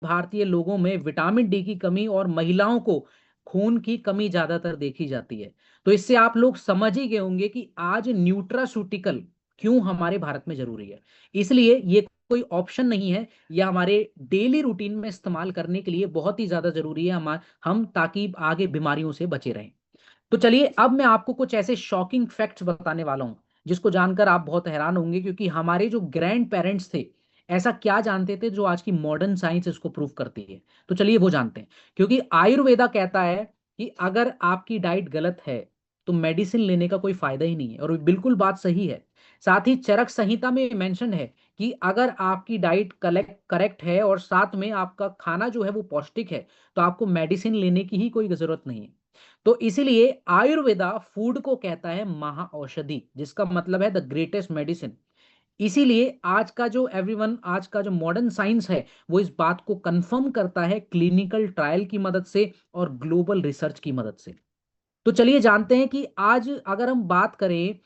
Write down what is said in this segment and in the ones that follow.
भारतीय लोगों में विटामिन डी की कमी और महिलाओं को खून की कमी ज्यादातर देखी जाती है। तो इससे आप लोग समझ ही गए होंगे कि आज न्यूट्रासूटिकल क्यों हमारे भारत में जरूरी है। इसलिए ये कोई ऑप्शन नहीं है, यह हमारे डेली रूटीन में इस्तेमाल करने के लिए बहुत ही ज्यादा जरूरी है हम ताकि आगे बीमारियों से बचे रहें। तो चलिए अब मैं आपको कुछ ऐसे शॉकिंग फैक्ट्स बताने वाला हूं जिसको जानकर आप बहुत हैरान होंगे, क्योंकि हमारे जो ग्रैंड पेरेंट्स थे ऐसा क्या जानते थे जो आज की मॉडर्न साइंस इसको प्रूव करती है। तो चलिए वो जानते हैं। क्योंकि आयुर्वेदा कहता है कि अगर आपकी डाइट गलत है तो मेडिसिन लेने का कोई फायदा ही नहीं है, और बिल्कुल बात सही है। साथ ही चरक संहिता में मेंशन है कि अगर आपकी डाइट कलेक्ट करेक्ट है और साथ में आपका खाना जो है वो पौष्टिक है तो आपको मेडिसिन लेने की ही कोई जरूरत नहीं है। तो इसीलिए आयुर्वेदा फूड को कहता है महाऔषधि, जिसका मतलब है द ग्रेटेस्ट मेडिसिन। इसीलिए आज का जो मॉडर्न साइंस है वो इस बात को कंफर्म करता है क्लिनिकल ट्रायल की मदद से और ग्लोबल रिसर्च की मदद से। तो चलिए जानते हैं कि आज अगर हम बात करें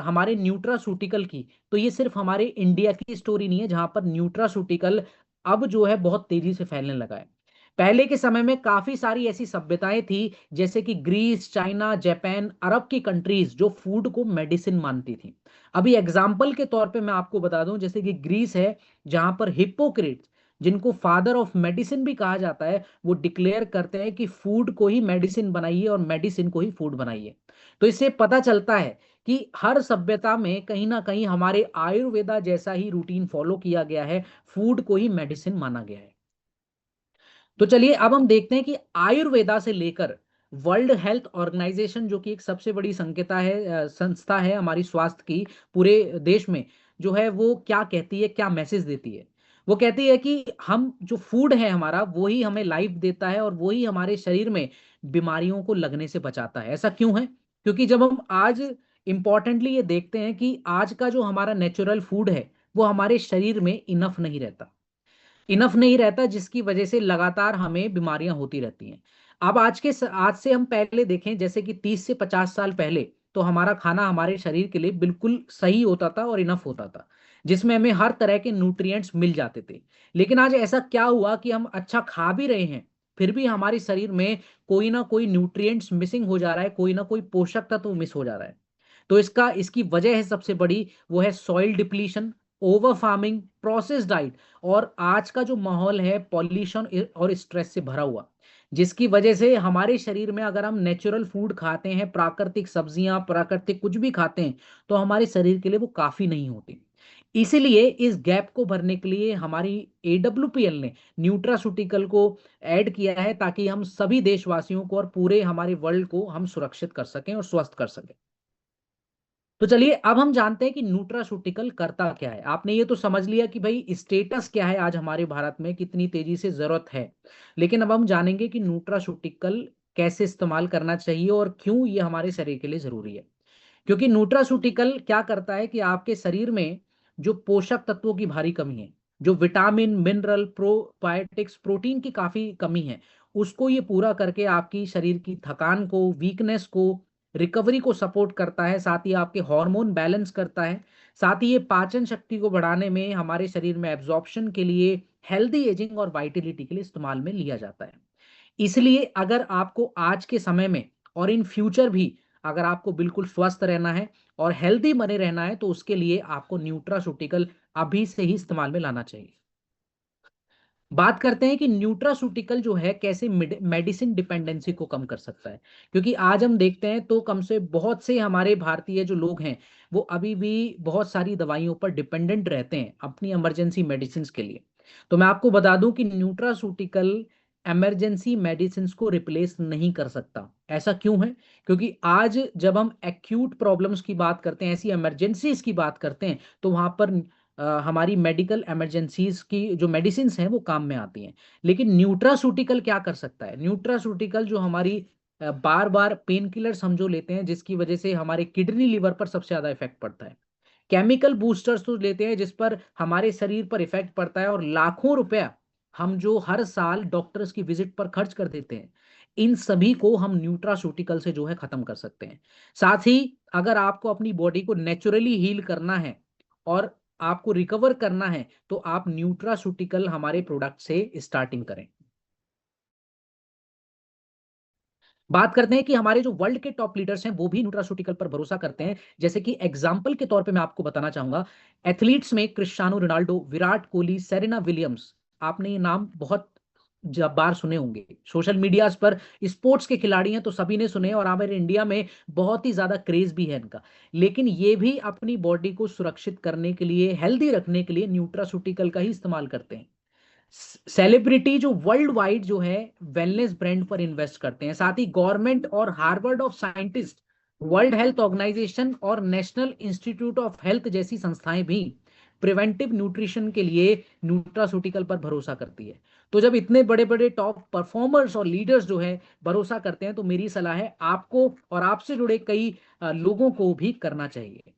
हमारे न्यूट्रासूटिकल की, तो ये सिर्फ हमारे इंडिया की स्टोरी नहीं है जहां पर न्यूट्रासूटिकल अब जो है बहुत तेजी से फैलने लगा है। पहले के समय में काफी सारी ऐसी सभ्यताएं थी, जैसे कि ग्रीस, चाइना, जापान, अरब की कंट्रीज जो फूड को मेडिसिन मानती थी। अभी एग्जाम्पल के तौर पे मैं आपको बता दूं, जैसे कि ग्रीस है जहां पर हिप्पोक्रेट्स, जिनको फादर ऑफ मेडिसिन भी कहा जाता है, वो डिक्लेयर करते हैं कि फूड को ही मेडिसिन बनाइए और मेडिसिन को ही फूड बनाइए। तो इससे पता चलता है कि हर सभ्यता में कहीं ना कहीं हमारे आयुर्वेदा जैसा ही रूटीन फॉलो किया गया है, फूड को ही मेडिसिन माना गया है। तो चलिए अब हम देखते हैं कि आयुर्वेदा से लेकर वर्ल्ड हेल्थ ऑर्गेनाइजेशन, जो कि एक सबसे बड़ी संस्था है हमारी स्वास्थ्य की पूरे देश में, जो है वो क्या कहती है, क्या मैसेज देती है। वो कहती है कि हम जो फूड है हमारा वो ही हमें लाइफ देता है और वो ही हमारे शरीर में बीमारियों को लगने से बचाता है। ऐसा क्यों है? क्योंकि जब हम आज इंपॉर्टेंटली ये देखते हैं कि आज का जो हमारा नेचुरल फूड है वो हमारे शरीर में इनफ नहीं रहता, जिसकी वजह से लगातार हमें बीमारियां होती रहती हैं। अब आज से हम पहले देखें, जैसे कि 30 से 50 साल पहले, तो हमारा खाना हमारे शरीर के लिए बिल्कुल सही होता था और इनफ होता था, जिसमें हमें हर तरह के न्यूट्रिएंट्स मिल जाते थे। लेकिन आज ऐसा क्या हुआ कि हम अच्छा खा भी रहे हैं, फिर भी हमारे शरीर में कोई ना कोई न्यूट्रिएंट्स मिसिंग हो जा रहा है, कोई ना कोई पोषक तत्व मिस हो जा रहा है। तो इसकी वजह है सबसे बड़ी, वो है soil depletion, over farming, process diet, और आज का जो माहौल है पॉल्यूशन और स्ट्रेस से भरा हुआ, जिसकी वजह से हमारे शरीर में अगर हम नेचुरल फूड खाते हैं, प्राकृतिक सब्जियां, प्राकृतिक कुछ भी खाते हैं, तो हमारे शरीर के लिए वो काफी नहीं होती। इसीलिए इस गैप को भरने के लिए हमारी एडब्ल्यूपीएल ने न्यूट्रासूटिकल को ऐड किया है, ताकि हम सभी देशवासियों को और पूरे हमारे वर्ल्ड को हम सुरक्षित कर सकें और स्वस्थ कर सकें। तो चलिए अब हम जानते हैं कि न्यूट्रासूटिकल करता क्या है। आपने ये तो समझ लिया कि भाई स्टेटस क्या है आज हमारे भारत में, कितनी तेजी से जरूरत है। लेकिन अब हम जानेंगे कि न्यूट्रासूटिकल कैसे इस्तेमाल करना चाहिए और क्यों ये हमारे शरीर के लिए जरूरी है। क्योंकि न्यूट्रासूटिकल क्या करता है कि आपके शरीर में जो पोषक तत्वों की भारी कमी है, जो विटामिन, मिनरल, प्रोबायोटिक्स, प्रोटीन की काफी कमी है, उसको ये पूरा करके आपकी शरीर की थकान को, वीकनेस को, रिकवरी को सपोर्ट करता है। साथ ही आपके हार्मोन बैलेंस करता है। साथ ही ये पाचन शक्ति को बढ़ाने में, हमारे शरीर में एब्जॉर्प्शन के लिए, हेल्दी एजिंग और वाइटिलिटी के लिए इस्तेमाल में लिया जाता है। इसलिए अगर आपको आज के समय में और इन फ्यूचर भी अगर आपको बिल्कुल स्वस्थ रहना है और हेल्दी बने रहना है, तो उसके लिए आपको न्यूट्रासूटिकल अभी से ही इस्तेमाल में लाना चाहिए। बात करते हैं कि न्यूट्रासूटिकल जो है कैसे मेडिसिन डिपेंडेंसी को कम कर सकता है। क्योंकि आज हम देखते हैं तो कम से बहुत से हमारे भारतीय जो लोग हैं वो अभी भी बहुत सारी दवाइयों पर डिपेंडेंट रहते हैं अपनी इमरजेंसी मेडिसिन के लिए। तो मैं आपको बता दूं कि न्यूट्रासूटिकल इमरजेंसी मेडिसिन को रिप्लेस नहीं कर सकता। ऐसा क्यों है? क्योंकि आज जब हम एक्यूट प्रॉब्लम्स की बात करते हैं, ऐसी इमरजेंसीज की बात करते हैं, तो वहां पर हमारी मेडिकल इमरजेंसीज की जो मेडिसिन हैं वो काम में आती हैं। लेकिन न्यूट्रासूटिकल क्या कर सकता है? न्यूट्रासूटिकल जो हमारी बार बार पेन किलर्स हम जो लेते हैं, जिसकी वजह से हमारे किडनी लिवर पर सबसे ज्यादा इफेक्ट पड़ता है, केमिकल बूस्टर्स तो लेते हैं जिस पर हमारे शरीर पर इफेक्ट पड़ता है, और लाखों रुपया हम जो हर साल डॉक्टर्स की विजिट पर खर्च कर देते हैं, इन सभी को हम न्यूट्रासूटिकल से जो है खत्म कर सकते हैं। साथ ही अगर आपको अपनी बॉडी को नेचुरली हील करना है और आपको रिकवर करना है तो आप न्यूट्रासूटिकल हमारे प्रोडक्ट से स्टार्टिंग करें। बात करते हैं कि हमारे जो वर्ल्ड के टॉप लीडर्स हैं वो भी न्यूट्रासूटिकल पर भरोसा करते हैं। जैसे कि एग्जांपल के तौर पे मैं आपको बताना चाहूंगा, एथलीट्स में Cristiano Ronaldo, Virat Kohli, Serena Williams, आपने ये नाम बहुत जब बार सुने होंगे सोशल मीडिया पर। स्पोर्ट्स के खिलाड़ी हैं तो सभी ने सुने, और हमारे इंडिया में बहुत ही ज्यादा क्रेज भी है इनका। लेकिन ये भी अपनी बॉडी को सुरक्षित करने के लिए, हेल्दी रखने के लिए न्यूट्रासूटिकल का ही इस्तेमाल करते हैं। सेलिब्रिटी जो वर्ल्ड वाइड जो है वेलनेस ब्रांड पर इन्वेस्ट करते हैं। साथ ही गवर्नमेंट और Harvard of scientist, world health organization और नेशनल इंस्टीट्यूट ऑफ हेल्थ जैसी संस्थाएं भी प्रिवेंटिव न्यूट्रिशन के लिए न्यूट्रासूटिकल पर भरोसा करती है। तो जब इतने बड़े बड़े टॉप परफॉर्मर्स और लीडर्स जो है भरोसा करते हैं, तो मेरी सलाह है आपको और आपसे जुड़े कई लोगों को भी करना चाहिए।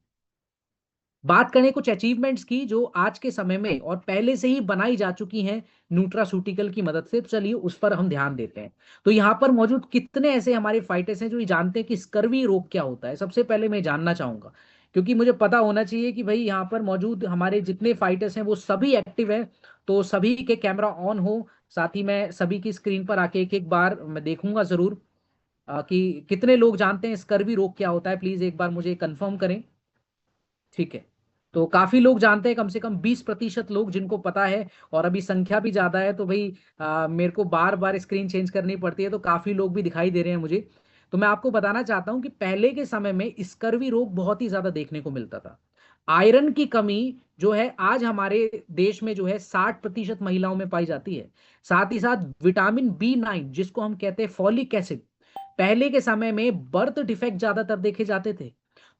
बात करें कुछ अचीवमेंट्स की जो आज के समय में और पहले से ही बनाई जा चुकी हैं न्यूट्रासूटिकल की मदद से, तो चलिए उस पर हम ध्यान देते हैं। तो यहाँ पर मौजूद कितने ऐसे हमारे फाइटर्स हैं जो ये जानते हैं कि स्कर्वी रोग क्या होता है। सबसे पहले मैं जानना चाहूंगा, क्योंकि मुझे पता होना चाहिए कि भाई यहाँ पर मौजूद हमारे जितने फाइटर्स हैं वो सभी एक्टिव हैं। तो सभी के कैमरा ऑन हो, साथ ही मैं सभी की स्क्रीन पर आके एक एक बार मैं देखूंगा जरूर कि कितने लोग जानते हैं स्कर्वी रोग क्या होता है। प्लीज एक बार मुझे कंफर्म करें। ठीक है, तो काफी लोग जानते हैं, कम से कम 20% लोग जिनको पता है। और अभी संख्या भी ज्यादा है, तो भाई मेरे को बार बार स्क्रीन चेंज करनी पड़ती है, तो काफी लोग भी दिखाई दे रहे हैं मुझे। तो मैं आपको बताना चाहता हूं कि पहले के समय में स्कर्वी रोग बहुत ही ज्यादा देखने को मिलता था। आयरन की कमी जो है आज हमारे देश में जो है 60% महिलाओं में पाई जाती है। साथ ही साथ विटामिन B9 जिसको हम कहते हैं फॉलिक एसिड, पहले के समय में बर्थ डिफेक्ट ज्यादातर देखे जाते थे।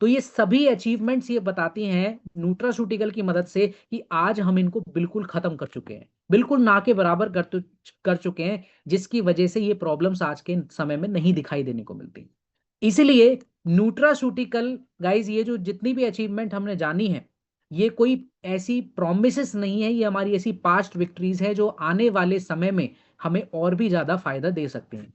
तो ये सभी अचीवमेंट्स ये बताती हैं न्यूट्रासूटिकल की मदद से कि आज हम इनको बिल्कुल खत्म कर चुके हैं, बिल्कुल ना के बराबर कर चुके हैं, जिसकी वजह से ये प्रॉब्लम्स आज के समय में नहीं दिखाई देने को मिलती। इसीलिए न्यूट्रासूटिकल गाइज, ये जो जितनी भी अचीवमेंट हमने जानी है, ये कोई ऐसी प्रॉमिसेस नहीं है, ये हमारी ऐसी पास्ट विक्ट्रीज है जो आने वाले समय में हमें और भी ज्यादा फायदा दे सकते हैं।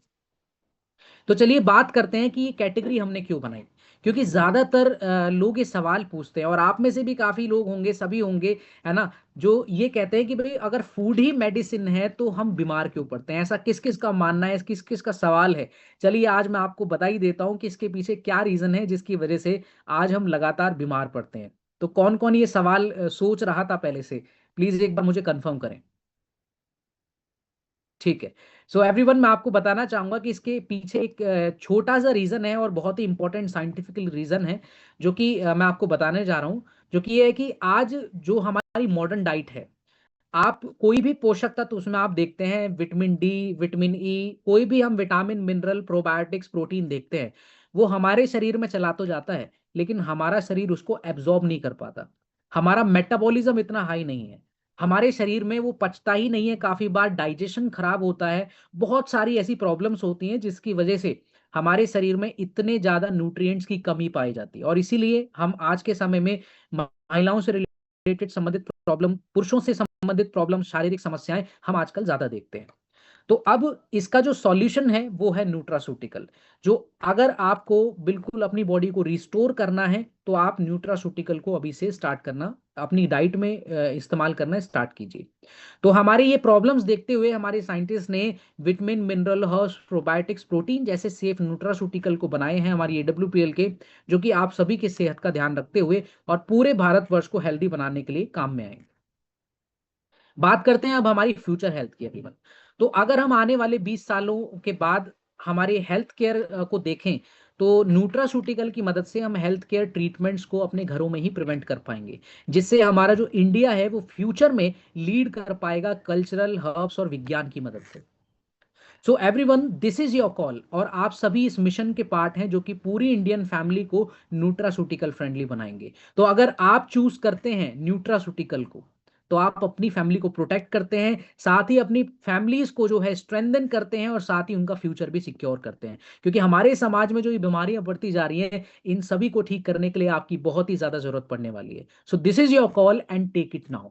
तो चलिए बात करते हैं कि ये कैटेगरी हमने क्यों बनाई। क्योंकि ज्यादातर लोग ये सवाल पूछते हैं, और आप में से भी काफी लोग होंगे, सभी होंगे, है ना, जो ये कहते हैं कि भाई अगर फूड ही मेडिसिन है तो हम बीमार क्यों पड़ते हैं। ऐसा किस किस का मानना है, किस किस का सवाल है। चलिए आज मैं आपको बता ही देता हूं कि इसके पीछे क्या रीजन है जिसकी वजह से आज हम लगातार बीमार पड़ते हैं। तो कौन कौन ये सवाल सोच रहा था पहले से, प्लीज एक बार मुझे कंफर्म करें। ठीक है, सो एवरीवन, मैं आपको बताना चाहूंगा कि इसके पीछे एक छोटा सा रीजन है और बहुत ही इंपॉर्टेंट साइंटिफिकल रीजन है, जो कि मैं आपको बताने जा रहा हूं। जो कि ये है कि आज जो हमारी मॉडर्न डाइट है, आप कोई भी पोषक तत्व उसमें आप देखते हैं, विटामिन डी, विटामिन ई, कोई भी हम विटामिन, मिनरल, प्रोबायोटिक्स, प्रोटीन देखते हैं, वो हमारे शरीर में चला तो जाता है, लेकिन हमारा शरीर उसको एब्जॉर्ब नहीं कर पाता। हमारा मेटाबॉलिज्म इतना हाई नहीं है, हमारे शरीर में वो पचता ही नहीं है, काफी बार डाइजेशन खराब होता है। बहुत सारी ऐसी प्रॉब्लम्स होती हैं जिसकी वजह से हमारे शरीर में इतने ज्यादा न्यूट्रिएंट्स की कमी पाई जाती है, और इसीलिए हम आज के समय में महिलाओं से रिलेटेड संबंधित प्रॉब्लम, पुरुषों से संबंधित प्रॉब्लम, शारीरिक समस्याएं हम आजकल ज्यादा देखते हैं। तो अब इसका जो सॉल्यूशन है वो है न्यूट्रासूटिकल। जो अगर आपको बिल्कुल अपनी बॉडी को रिस्टोर करना है तो आप न्यूट्रासूटिकल को अभी से स्टार्ट करना, अपनी डाइट में इस्तेमाल करना स्टार्ट कीजिए। तो हमारे ये प्रॉब्लम्स देखते हुए हमारे साइंटिस्ट ने vitamin, mineral, herbs, probiotics, protein जैसे सेफ न्यूट्रासूटिकल को बनाए हैं हमारी AWPL के, जो कि आप सभी की सेहत का ध्यान रखते हुए और पूरे भारतवर्ष को हेल्दी बनाने के लिए काम में आएंगे। बात करते हैं अब हमारी फ्यूचर हेल्थ की अभी। तो अगर हम आने वाले 20 सालों के बाद हमारे हेल्थ केयर को देखें, तो न्यूट्रासूटिकल की मदद से हम हेल्थ केयर ट्रीटमेंट्स को अपने घरों में ही प्रिवेंट कर पाएंगे, जिससे हमारा जो इंडिया है वो फ्यूचर में लीड कर पाएगा कल्चरल, हर्ब्स और विज्ञान की मदद से। So everyone, this is your call, और आप सभी इस मिशन के पार्ट हैं जो कि पूरी इंडियन फैमिली को न्यूट्रासूटिकल फ्रेंडली बनाएंगे। तो अगर आप चूज करते हैं न्यूट्रासूटिकल को, तो आप अपनी फैमिली को प्रोटेक्ट करते हैं, साथ ही अपनी फैमिलीज को जो है स्ट्रेंथन करते हैं, और साथ ही उनका फ्यूचर भी सिक्योर करते हैं। क्योंकि हमारे समाज में जो ये बीमारियां बढ़ती जा रही हैं, इन सभी को ठीक करने के लिए आपकी बहुत ही ज्यादा जरूरत पड़ने वाली है। So this is your call and take it now.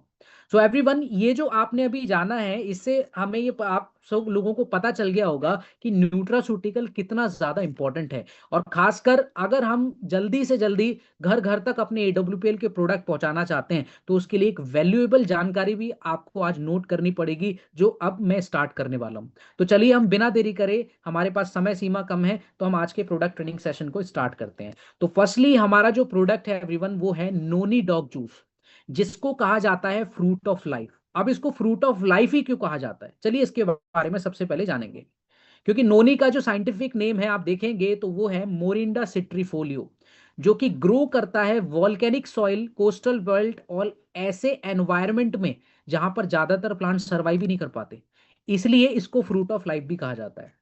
So everyone, ये जो आपने अभी जाना है, इससे हमें ये आप सब लोगों को पता चल गया होगा कि न्यूट्रास्यूटिकल कितना ज्यादा इंपॉर्टेंट है। और खासकर अगर हम जल्दी से जल्दी घर घर तक अपने एडब्ल्यूपीएल के प्रोडक्ट पहुंचाना चाहते हैं, तो उसके लिए एक वैल्यूएबल जानकारी भी आपको आज नोट करनी पड़ेगी, जो अब मैं स्टार्ट करने वाला हूं। तो चलिए हम बिना देरी करे, हमारे पास समय सीमा कम है, तो हम आज के प्रोडक्ट ट्रेनिंग सेशन को स्टार्ट करते हैं। तो फर्स्टली हमारा जो प्रोडक्ट है एवरीवन, वो है नोनी डॉग जूस, जिसको कहा जाता है फ्रूट ऑफ लाइफ। अब इसको फ्रूट ऑफ लाइफ ही क्यों कहा जाता है, चलिए इसके बारे में सबसे पहले जानेंगे। क्योंकि नोनी का जो साइंटिफिक नेम है आप देखेंगे तो वो है मोरिंडा सिट्रीफोलियो, जो कि ग्रो करता है वॉल्केनिक सॉइल, कोस्टल बेल्ट और ऐसे एनवायरनमेंट में जहां पर ज्यादातर प्लांट सर्वाइव ही नहीं कर पाते। इसलिए इसको फ्रूट ऑफ लाइफ भी कहा जाता है।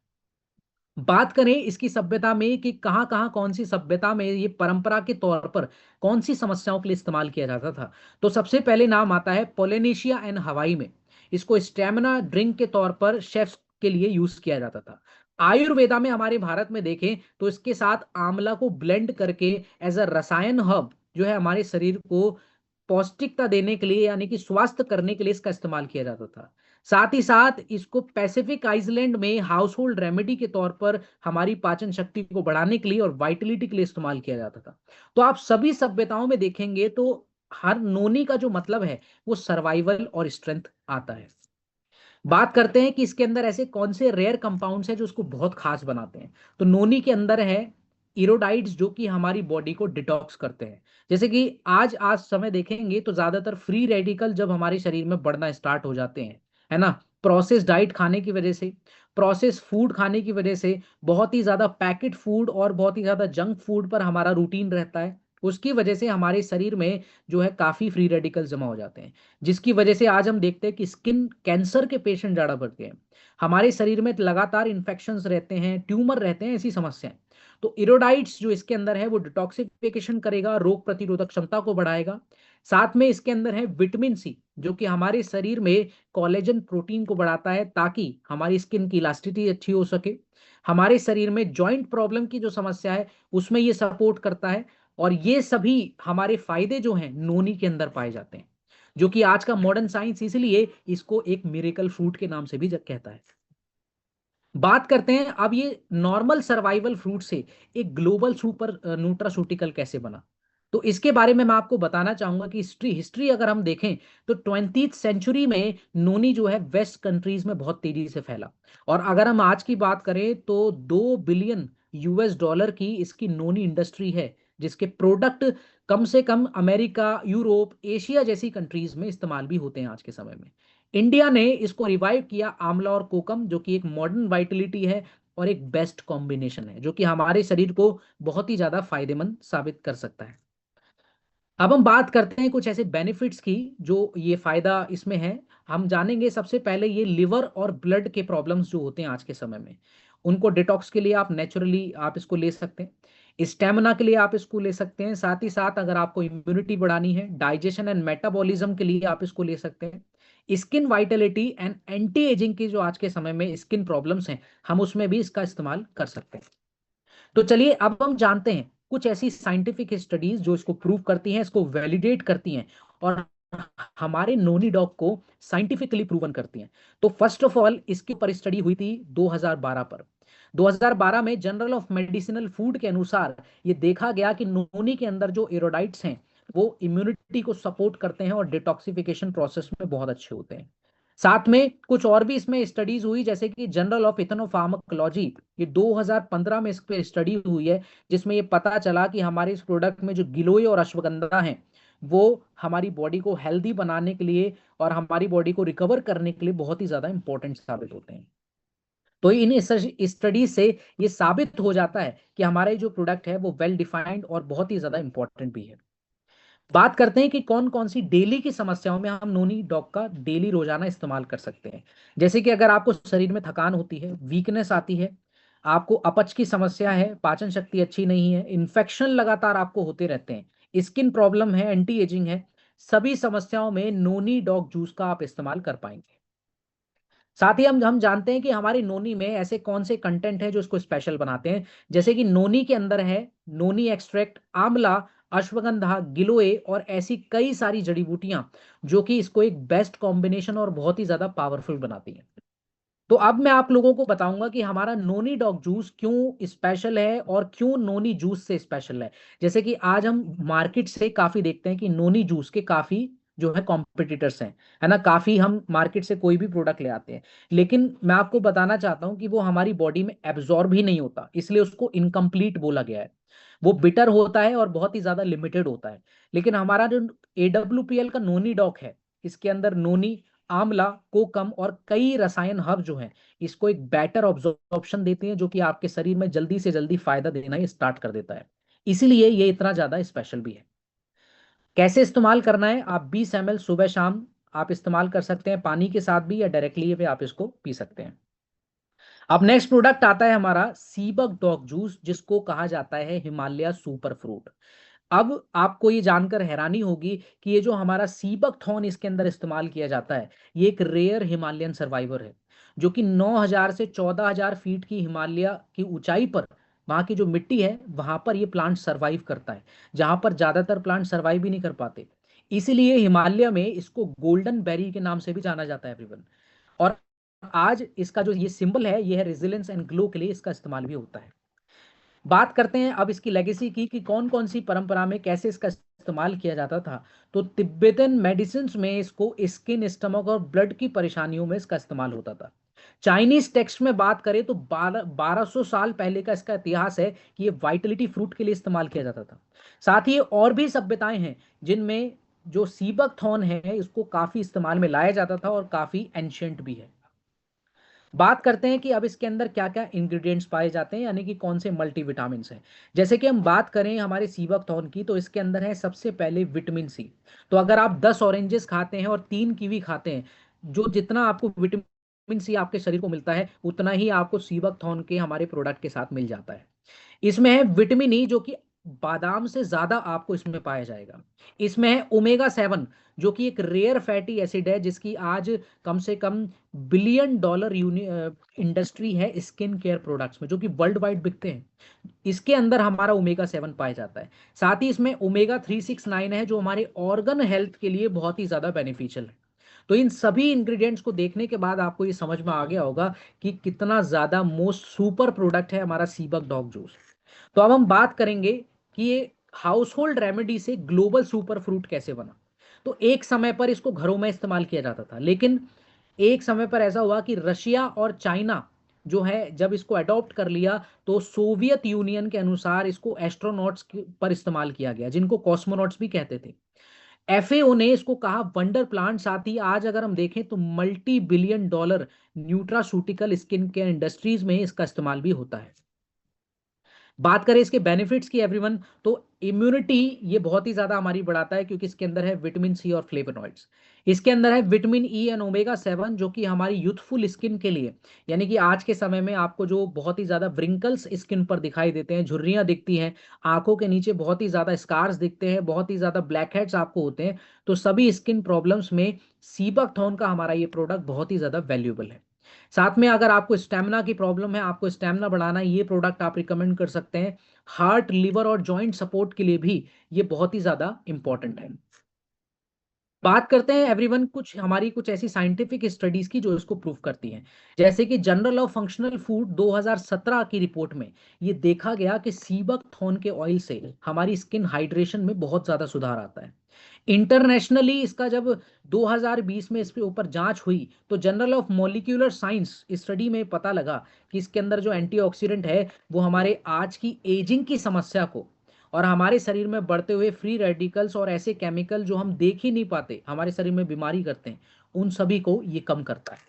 बात करें इसकी सभ्यता में कि कहाँ कहाँ कौन सी सभ्यता में ये परंपरा के तौर पर कौन सी समस्याओं के लिए इस्तेमाल किया जाता था, तो सबसे पहले नाम आता है पोलिनेशिया एंड हवाई में। इसको स्टेमिना ड्रिंक के तौर पर शेफ्स के लिए यूज किया जाता था। आयुर्वेदा में हमारे भारत में देखें तो इसके साथ आंवला को ब्लेंड करके एज अ रसायन हब जो है हमारे शरीर को पौष्टिकता देने के लिए यानी कि स्वास्थ्य करने के लिए इसका इस्तेमाल किया जाता था। साथ ही साथ इसको पैसिफिक आइसलैंड में हाउस होल्ड रेमेडी के तौर पर हमारी पाचन शक्ति को बढ़ाने के लिए और वाइटलिटी के लिए इस्तेमाल किया जाता था। तो आप सभी सभ्यताओं में देखेंगे तो हर नोनी का जो मतलब है वो सर्वाइवल और स्ट्रेंथ आता है। बात करते हैं कि इसके अंदर ऐसे कौन से रेयर कंपाउंड्स हैं जो उसको बहुत खास बनाते हैं। तो नोनी के अंदर है इरोडाइड्स, जो कि हमारी बॉडी को डिटॉक्स करते हैं। जैसे कि आज आज समय देखेंगे तो ज्यादातर फ्री रेडिकल जब हमारे शरीर में बढ़ना स्टार्ट हो जाते हैं, है ना, प्रोसेस डाइट खाने की वजह से, प्रोसेस फूड खाने की वजह से, बहुत ही ज्यादा पैकेट फूड और बहुत ही ज्यादा जंक फूड पर हमारा रूटीन रहता है, उसकी वजह से हमारे शरीर में जो है काफी फ्री रेडिकल जमा हो जाते हैं, जिसकी वजह से आज हम देखते हैं कि स्किन कैंसर के पेशेंट ज्यादा बढ़ते हैं, हमारे शरीर में लगातार इन्फेक्शंस रहते हैं, ट्यूमर रहते हैं, ऐसी समस्याएं। तो इरोडाइट्स जो इसके अंदर है वो डिटॉक्सिफिकेशन करेगा, रोग प्रतिरोधक क्षमता को बढ़ाएगा। साथ में इसके अंदर है विटामिन सी, जो कि हमारे शरीर में कोलेजन प्रोटीन को बढ़ाता है ताकि हमारी स्किन की इलास्टिसिटी अच्छी हो सके। हमारे शरीर में जॉइंट प्रॉब्लम की जो समस्या है उसमें ये सपोर्ट करता है। और ये सभी हमारे फायदे जो हैं नोनी के अंदर पाए जाते हैं, जो कि आज का मॉडर्न साइंस इसलिए इसको एक मिरेकल फ्रूट के नाम से भी कहता है। बात करते हैं अब ये नॉर्मल सर्वाइवल फ्रूट से एक ग्लोबल सुपर न्यूट्रास्यूटिकल कैसे बना। तो इसके बारे में मैं आपको बताना चाहूंगा कि हिस्ट्री हिस्ट्री अगर हम देखें तो 20th सेंचुरी में नोनी जो है वेस्ट कंट्रीज में बहुत तेजी से फैला। और अगर हम आज की बात करें तो 2 बिलियन यूएस डॉलर की इसकी नोनी इंडस्ट्री है, जिसके प्रोडक्ट कम से कम अमेरिका, यूरोप, एशिया जैसी कंट्रीज में इस्तेमाल भी होते हैं आज के समय में। इंडिया ने इसको रिवाइव किया आंवला और कोकम, जो कि एक मॉडर्न वाइटलिटी है और एक बेस्ट कॉम्बिनेशन है जो कि हमारे शरीर को बहुत ही ज्यादा फायदेमंद साबित कर सकता है। अब हम बात करते हैं कुछ ऐसे बेनिफिट्स की जो ये फायदा इसमें है। हम जानेंगे सबसे पहले ये लिवर और ब्लड के प्रॉब्लम्स जो होते हैं आज के समय में, उनको डिटॉक्स के लिए आप नेचुरली आप इसको ले सकते हैं, स्टेमिना के लिए आप इसको ले सकते हैं, साथ ही साथ अगर आपको इम्यूनिटी बढ़ानी है, डाइजेशन एंड मेटाबॉलिज्म के लिए आप इसको ले सकते हैं, skin Vitality and anti ageing की जो आज के समय में स्किन प्रॉब्लम्स हैं हम उसमें भी इसका इस्तेमाल कर सकते हैं। तो चलिए अब हम जानते हैं कुछ ऐसी साइंटिफिक स्टडीज जो इसको प्रूव करती हैं, इसको वैलिडेट करती हैं और हमारे नोनी डॉग को साइंटिफिकली प्रूवन करती हैं। तो फर्स्ट ऑफ ऑल इसके ऊपर स्टडी हुई थी 2012 पर। 2012 में जर्नल ऑफ मेडिसिनल फूड के अनुसार ये देखा गया कि नोनी के अंदर जो एरोडाइट्स हैं वो इम्यूनिटी को सपोर्ट करते हैं और डिटॉक्सिफिकेशन प्रोसेस में बहुत अच्छे होते हैं। साथ में कुछ और भी इसमें स्टडीज हुई, जैसे कि जर्नल ऑफ इथनोफार्माकोलॉजी, ये 2015 में इस पे स्टडी हुई है, जिसमें ये पता चला कि हमारे इस प्रोडक्ट में जो गिलोय और अश्वगंधा हैं वो हमारी बॉडी को हेल्दी बनाने के लिए और हमारी बॉडी को रिकवर करने के लिए बहुत ही ज्यादा इंपॉर्टेंट साबित होते हैं। तो इन स्टडी से ये साबित हो जाता है कि हमारे जो प्रोडक्ट है वो वेल डिफाइंड और बहुत ही ज्यादा इंपॉर्टेंट भी है। बात करते हैं कि कौन कौन सी डेली की समस्याओं में हम नोनी डॉग का डेली रोजाना इस्तेमाल कर सकते हैं। जैसे कि अगर आपको शरीर में थकान होती है, वीकनेस आती है, आपको अपच की समस्या है, पाचन शक्ति अच्छी नहीं है, इन्फेक्शन लगातार आपको होते रहते हैं, स्किन प्रॉब्लम है, एंटी एजिंग है, सभी समस्याओं में नोनी डॉग जूस का आप इस्तेमाल कर पाएंगे। साथ ही हम जानते हैं कि हमारी नोनी में ऐसे कौन से कंटेंट है जो इसको स्पेशल बनाते हैं। जैसे कि नोनी के अंदर है नोनी एक्सट्रैक्ट, आंवला, अश्वगंधा, गिलोय और ऐसी कई सारी जड़ी बूटियां जो कि इसको एक बेस्ट कॉम्बिनेशन और बहुत ही ज्यादा पावरफुल बनाती हैं। तो अब मैं आप लोगों को बताऊंगा कि हमारा नोनी डॉग जूस क्यों स्पेशल है और क्यों नोनी जूस से स्पेशल है। जैसे कि आज हम मार्केट से काफी देखते हैं कि नोनी जूस के काफी जो है कॉम्पिटिटर्स हैं, है ना, काफी हम मार्केट से कोई भी प्रोडक्ट ले आते हैं, लेकिन मैं आपको बताना चाहता हूं कि वो हमारी बॉडी में एब्जॉर्ब ही नहीं होता, इसलिए उसको इनकम्प्लीट बोला गया है। वो बिटर होता है और बहुत ही ज्यादा लिमिटेड होता है। लेकिन हमारा जो AWPL का नोनी डॉग है, इसके अंदर नोनी, आंवला, कोकम और कई रसायन हब जो हैं इसको एक बेटर ऑब्जॉर्प्शन देते हैं, जो कि आपके शरीर में जल्दी से जल्दी फायदा देना ही स्टार्ट कर देता है। इसीलिए ये इतना ज्यादा स्पेशल भी है। कैसे इस्तेमाल करना है, आप 20 ml सुबह शाम आप इस्तेमाल कर सकते हैं पानी के साथ भी, या डायरेक्टली भी आप इसको पी सकते हैं। अब नेक्स्ट प्रोडक्ट आता है हमारा सीबक डॉग जूस, जिसको कहा जाता है हिमालय सुपर फ्रूट। अब आपको ये जानकर हैरानी होगी कि ये जो हमारा सीबक थॉर्न इसके अंदर इस्तेमाल किया जाता है, ये एक रेयर हिमालयन सर्वाइवर है, जो कि 9,000 से 14,000 फीट की हिमालय की ऊंचाई पर, वहाँ की जो मिट्टी है वहां पर ये प्लांट सर्वाइव करता है, जहां पर ज्यादातर प्लांट सर्वाइव भी नहीं कर पाते। इसीलिए हिमालय में इसको गोल्डन बेरी के नाम से भी जाना जाता है एवरीवन। और आज इसका जो ये सिंबल है, ये है रेजिलेंस एंड ग्लो के लिए इसका इस्तेमाल भी होता है। बात करते हैं अब इसकी लेगेसी की कि कौन कौन सी परंपरा में कैसे इसका इस्तेमाल किया जाता था। तो तिब्बतन मेडिसिन में इसको स्किन, स्टमक और ब्लड की परेशानियों में इसका इस्तेमाल होता था। चाइनीज टेक्स्ट में बात करें तो 1200 साल पहले का इसका इतिहास है कि ये वाइटलिटी फ्रूट के लिए इस्तेमाल किया जाता था। साथ ही और भी सभ्यताएं हैं जिनमें जो सीबक थॉर्न है इसको काफी इस्तेमाल में लाया जाता था और काफी एंशियंट भी है। बात करते हैं कि अब इसके अंदर क्या क्या इंग्रेडिएंट्स पाए जाते हैं, यानी कि कौन से मल्टीविटामिन हैं। जैसे कि हम बात करें हमारे सीबकथॉर्न की, तो इसके अंदर है सबसे पहले विटामिन सी। तो अगर आप 10 ऑरेंजेस खाते हैं और 3 कीवी खाते हैं, जो जितना आपको विटामिन सी आपके शरीर को मिलता है उतना ही आपको सीबकथॉर्न के हमारे प्रोडक्ट के साथ मिल जाता है। इसमें है विटामिन ई, जो कि बादाम से ज्यादा आपको इसमें पाया जाएगा। इसमें है ओमेगा 7, जो कि एक रेयर फैटी एसिड है, जिसकी आज कम से कम $1 बिलियन इंडस्ट्री है स्किन केयर प्रोडक्ट्स में, जो कि वर्ल्ड वाइड बिकते हैं। इसके अंदर हमारा ओमेगा 7 पाया जाता है। साथ ही इसमें ओमेगा 369 है, जो हमारे ऑर्गन हेल्थ के लिए बहुत ही ज्यादा बेनिफिशियल है। तो इन सभी इंग्रेडिएंट्स को देखने के बाद आपको ये समझ में आ गया होगा कि कितना ज्यादा मोस्ट सुपर प्रोडक्ट है हमारा सीबक डॉग जूस। तो अब हम बात करेंगे कि ये हाउस होल्ड रेमेडी से ग्लोबल सुपर फ्रूट कैसे बना। तो एक समय पर इसको घरों में इस्तेमाल किया जाता था, लेकिन एक समय पर ऐसा हुआ कि रशिया और चाइना जो है जब इसको अडॉप्ट कर लिया, तो सोवियत यूनियन के अनुसार इसको एस्ट्रोनॉट्स पर इस्तेमाल किया गया, जिनको कॉस्मोनॉट्स भी कहते थे। FAO ने इसको कहा वंडर प्लांट। साथ ही आज अगर हम देखें तो $multi-billion nutraceutical skin care industries में इसका इस्तेमाल भी होता है। बात करें इसके बेनिफिट्स की एवरीवन, तो इम्यूनिटी ये बहुत ही ज्यादा हमारी बढ़ाता है, क्योंकि इसके अंदर है विटामिन सी और फ्लेवोनॉइड्स। इसके अंदर है विटामिन ई एंड ओमेगा 7, जो कि हमारी यूथफुल स्किन के लिए, यानी कि आज के समय में आपको जो बहुत ही ज्यादा व्रिंकल्स स्किन पर दिखाई देते हैं, झुर्रियां दिखती हैं, आंखों के नीचे बहुत ही ज्यादा स्कार्स दिखते हैं, बहुत ही ज्यादा ब्लैक हेड्स आपको होते हैं, तो सभी स्किन प्रॉब्लम्स में सीबकथॉर्न का हमारा ये प्रोडक्ट बहुत ही ज्यादा वैल्यूएबल है। साथ में अगर आपको स्टेमिना की प्रॉब्लम है, आपको स्टेमिना बढ़ाना है, ये प्रोडक्ट आप रिकमेंड कर सकते हैं। हार्ट, लिवर और जॉइंट सपोर्ट के लिए भी ये बहुत ही ज्यादा इंपॉर्टेंट है। बात करते हैं एवरीवन कुछ हमारी कुछ ऐसी साइंटिफिक स्टडीज की जो इसको प्रूव करती हैं। जैसे कि जर्नल ऑफ फंक्शनल फूड 2017 की रिपोर्ट में ये देखा गया कि सीबक थॉर्न के ऑयल से हमारी स्किन हाइड्रेशन में बहुत ज्यादा सुधार आता है। इंटरनेशनली इसका जब 2020 में इसके ऊपर जांच हुई, तो journal of molecular science study में पता लगा कि इसके अंदर जो एंटीऑक्सीडेंट है वो हमारे आज की एजिंग की समस्या को और हमारे शरीर में बढ़ते हुए फ्री रेडिकल्स और ऐसे केमिकल जो हम देख ही नहीं पाते हमारे शरीर में बीमारी करते हैं, उन सभी को ये कम करता है।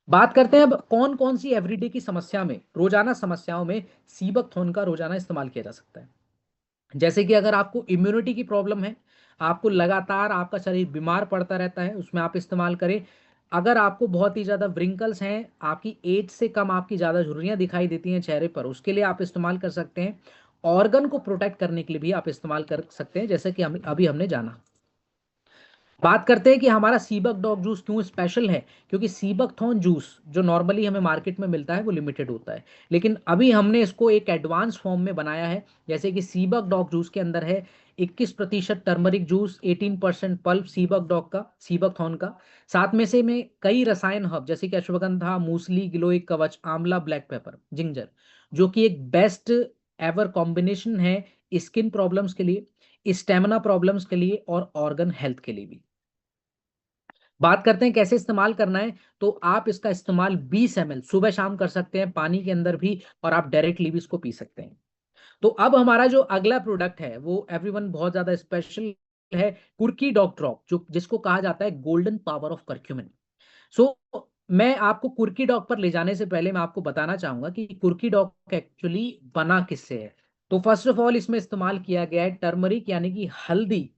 बात करते हैं अब कौन कौन सी एवरीडे की समस्या में, रोजाना समस्याओं में सीबक थोन का रोजाना इस्तेमाल किया जा सकता है। जैसे कि अगर आपको इम्यूनिटी की प्रॉब्लम है, आपको लगातार आपका शरीर बीमार पड़ता रहता है, उसमें आप इस्तेमाल करें। अगर आपको बहुत ही ज़्यादा व्रिंकल्स हैं, आपकी एज से कम आपकी ज़्यादा झुर्रियाँ दिखाई देती हैं चेहरे पर, उसके लिए आप इस्तेमाल कर सकते हैं। ऑर्गन को प्रोटेक्ट करने के लिए भी आप इस्तेमाल कर सकते हैं, जैसे कि हम अभी हमने जाना। बात करते हैं कि हमारा सीबक डॉग जूस क्यों स्पेशल है। क्योंकि सीबक थॉर्न जूस जो नॉर्मली हमें मार्केट में मिलता है वो लिमिटेड होता है, लेकिन अभी हमने इसको एक एडवांस फॉर्म में बनाया है। जैसे कि सीबक डॉग जूस के अंदर है 21% टर्मरिक जूस, 18% पल्प सीबक डॉग का, सीबक थॉर्न का। साथ में से में कई रसायन हब जैसे कि अश्वगंधा, मूसली, गिलोय कवच, आंवला, ब्लैक पेपर, जिंजर, जो कि एक बेस्ट एवर कॉम्बिनेशन है स्किन प्रॉब्लम्स के लिए, स्टेमिना प्रॉब्लम्स के लिए और ऑर्गन हेल्थ के लिए भी। बात करते हैं कैसे इस्तेमाल करना है। तो आप इसका इस्तेमाल 20 ml सुबह शाम कर सकते हैं पानी के अंदर भी, और आप डायरेक्टली भी इसको पी सकते हैं। तो अब हमारा जो अगला प्रोडक्ट है वो एवरीवन बहुत ज्यादा स्पेशल है, कुर्की डॉग ड्रॉप, जो जिसको कहा जाता है गोल्डन पावर ऑफ करक्यूमिन। सो मैं आपको कुर्की डॉग पर ले जाने से पहले मैं आपको बताना चाहूंगा कि कुर्की डॉग एक्चुअली बना किससे है। तो फर्स्ट ऑफ ऑल इसमें इस्तेमाल किया गया है टर्मरिक यानी कि हल्दी।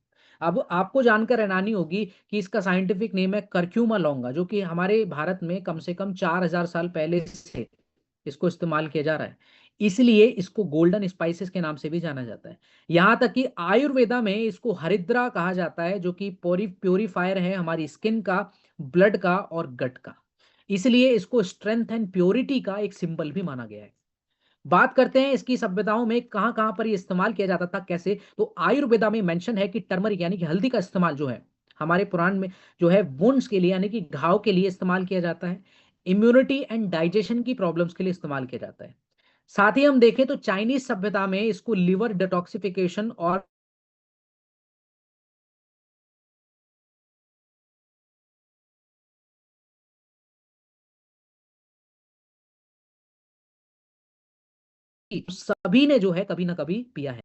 अब आपको जानकर हैरानी होगी कि इसका साइंटिफिक नेम है करक्यूमा लौंगा, जो कि हमारे भारत में कम से कम 4000 साल पहले से इसको इस्तेमाल किया जा रहा है। इसलिए इसको गोल्डन स्पाइसेस के नाम से भी जाना जाता है। यहां तक कि आयुर्वेदा में इसको हरिद्रा कहा जाता है, जो कि प्योरीफायर है हमारी स्किन का, ब्लड का और गट का। इसलिए इसको स्ट्रेंथ एंड प्योरिटी का एक सिंबल भी माना गया है। बात करते हैं इसकी सभ्यताओं में कहां कहां पर ये इस्तेमाल किया जाता था कैसे। तो आयुर्वेदा में मेंशन है कि टर्मरिक यानी कि हल्दी का इस्तेमाल जो है हमारे पुराण में जो है वुंड्स के लिए यानी कि घाव के लिए इस्तेमाल किया जाता है। इम्यूनिटी एंड डाइजेशन की प्रॉब्लम्स के लिए इस्तेमाल किया जाता है। साथ ही हम देखें तो चाइनीज सभ्यता में इसको लिवर डिटॉक्सिफिकेशन और सभी ने जो है कभी ना कभी पिया है।